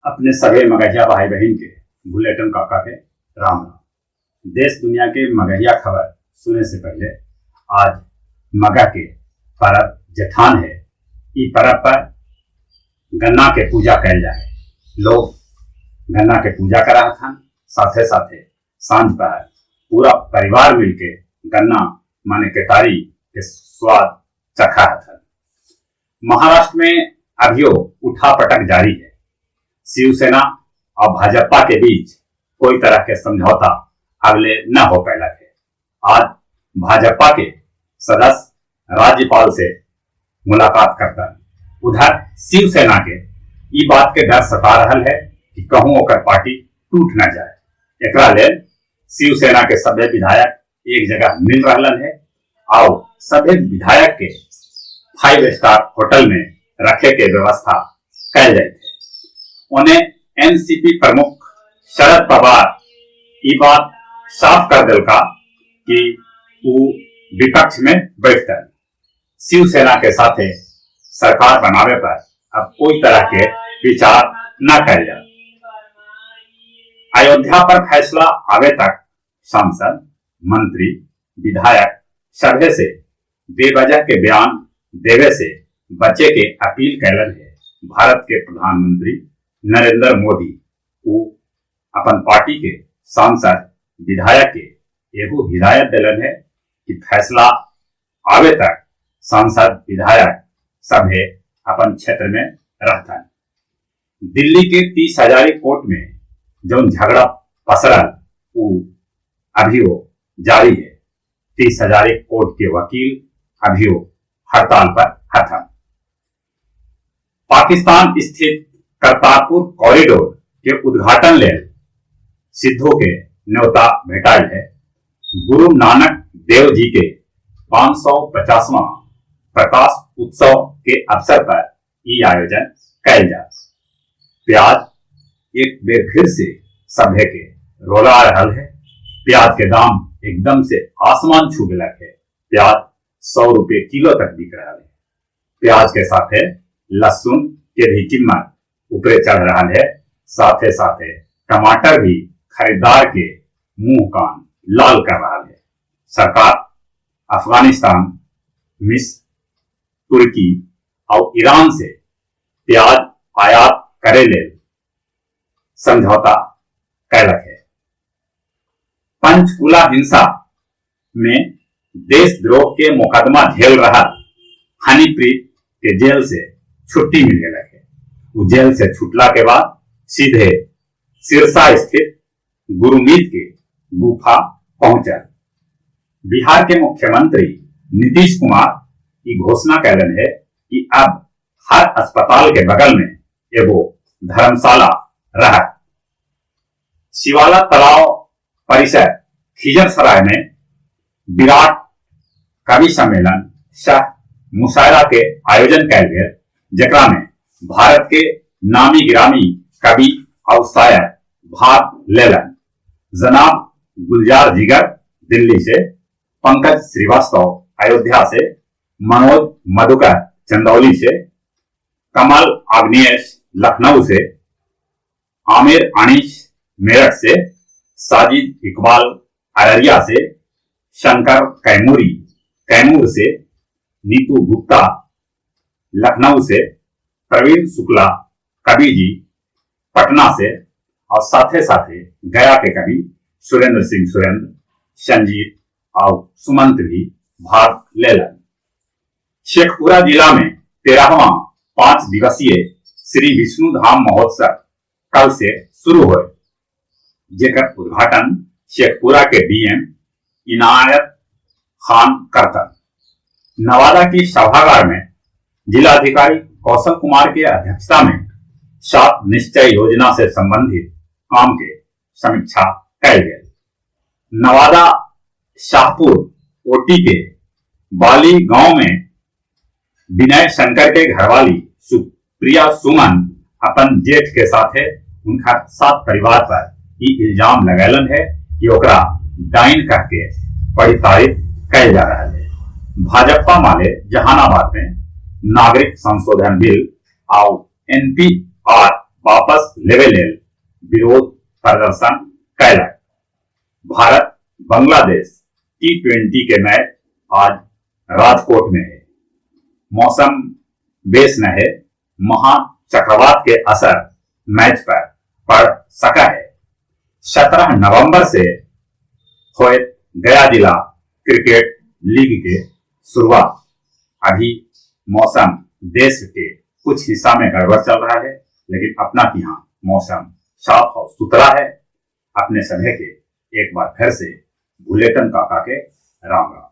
अपने सभी मगहिया भाई बहन के बुलेटिन काका के राम राम। देश दुनिया के मगहिया खबर सुने से पहले आज मगह के परब जेठान है। ई परब पर गन्ना के पूजा कैल जाए। लोग गन्ना के पूजा करा था, साथे साथे सांझ पर पूरा परिवार मिलके गन्ना माने केतारी के स्वाद चखा था। महाराष्ट्र में अभियो उठापटक जारी है। शिवसेना और भाजपा के बीच कोई तरह के समझौता अगले न हो पाया है। आज भाजपा के सदस्य राज्यपाल से मुलाकात करता है। उधर शिवसेना के ई बात के डर सता रहा है कि कहूं ओकर पार्टी टूट न जाए। एकरा लेल शिवसेना के सभी विधायक एक जगह मिल रहा है और सभी विधायक के 5 स्टार होटल में रखे के व्यवस्था कैल जाए। उन्हें एनसीपी प्रमुख शरद पवार ये बात साफ कर दिलका कि वो विपक्ष में बैठकर शिवसेना के साथ सरकार बनावे पर अब कोई तरह के विचार न कर जाए। अयोध्या पर फैसला आवे तक सांसद, मंत्री, विधायक सभे से बेवजह के बयान देवे से बचे के अपील कैलन है। भारत के प्रधानमंत्री नरेंद्र मोदी वो अपन पार्टी के सांसद विधायक के एगो हिदायत दिलन है कि फैसला आवे तक सांसद विधायक सभे अपन क्षेत्र में रहता। दिल्ली के 30,000 कोर्ट में जो झगड़ा पसरल वो अभी जारी है। 30,000 कोर्ट के वकील अभी हड़ताल पर हथन। पाकिस्तान स्थित करतारपुर कॉरिडोर के उद्घाटन ले सिद्धू के न्योता भेटाल है। गुरु नानक देव जी के 550वां प्रकाश उत्सव के अवसर पर यह आयोजन कैल जा। प्याज एक बेर फिर से सभे के रोला रहल है। प्याज के दाम एकदम से आसमान छू गलक है। प्याज 100 रुपये किलो तक बिक रहा है। प्याज के साथ लहसुन के भी कीमत ऊपरे चढ़ रहा है। साथे साथे टमाटर भी खरीदार के मुंह कान लाल कर रहा है। सरकार अफगानिस्तान, मिस्र, तुर्की और ईरान से प्याज आयात करे ले समझौता कैलक है। पंचकुला हिंसा में देशद्रोह के मुकदमा झेल रहा हनीप्रीत के जेल से छुट्टी मिलने लगे। वो जेल से छुटला के बाद सीधे सिरसा स्थित गुरुमीत के गुफा पहुंचा। बिहार के मुख्यमंत्री नीतीश कुमार की घोषणा कैलन है कि अब हर अस्पताल के बगल में एगो धर्मशाला रहा। शिवाला तालाब परिसर खिजरसराय में विराट कवि सम्मेलन सह मुशायरा के आयोजन कैल गए, जकरा में भारत के नामी गिरामी कवि और शायर भाग लेलन। जनाब गुलजार जिगर दिल्ली से, पंकज श्रीवास्तव अयोध्या से, मनोज मधुकर चंदौली से, कमल आग्नेश लखनऊ से, आमिर अनीश मेरठ से, साजिद इकबाल अररिया से, शंकर कैमूरी कैमूर से, नीतू गुप्ता लखनऊ से, प्रवीण शुक्ला कवि जी पटना से और साथे साथे गया के कवि सुरेंद्र सिंह सुरेंद्र, संजीव और सुमंत भी भाग लेलन। शेखपुरा जिला में 13वां 5 दिवसीय श्री विष्णु धाम महोत्सव कल से शुरू हुए, जेकर उद्घाटन शेखपुरा के डीएम इनायत खान करतन। नवादा की सभागार में जिलाधिकारी कौशल कुमार की अध्यक्षता में 7 निश्चय योजना से संबंधित काम के समीक्षा कैल गए। नवादा शाहपुर ओटी के बाली गांव में विनय शंकर के घरवाली सुप्रिया सुमन अपन जेठ के साथ उनका 7 परिवार पर ही इल्जाम लगैलन है कि ओकरा डाइन कह के प्रताड़ित कैल जा रहा है। भाजपा माले जहानाबाद में नागरिक संशोधन बिल और NPR वापस लेवेलेल विरोध प्रदर्शन कैलक। भारत बांग्लादेश T20 के मैच आज राजकोट में है। मौसम बेस न है, महा चक्रवात के असर मैच पर पड़ सका है। 17 नवंबर से हुए गया जिला क्रिकेट लीग के शुरुआत। अभी मौसम देश के कुछ हिस्सा में गड़बड़ चल रहा है, लेकिन अपना यहाँ मौसम साफ और सुथरा है। अपने सभी के एक बार फिर से बुलेटिन काका के राम राम।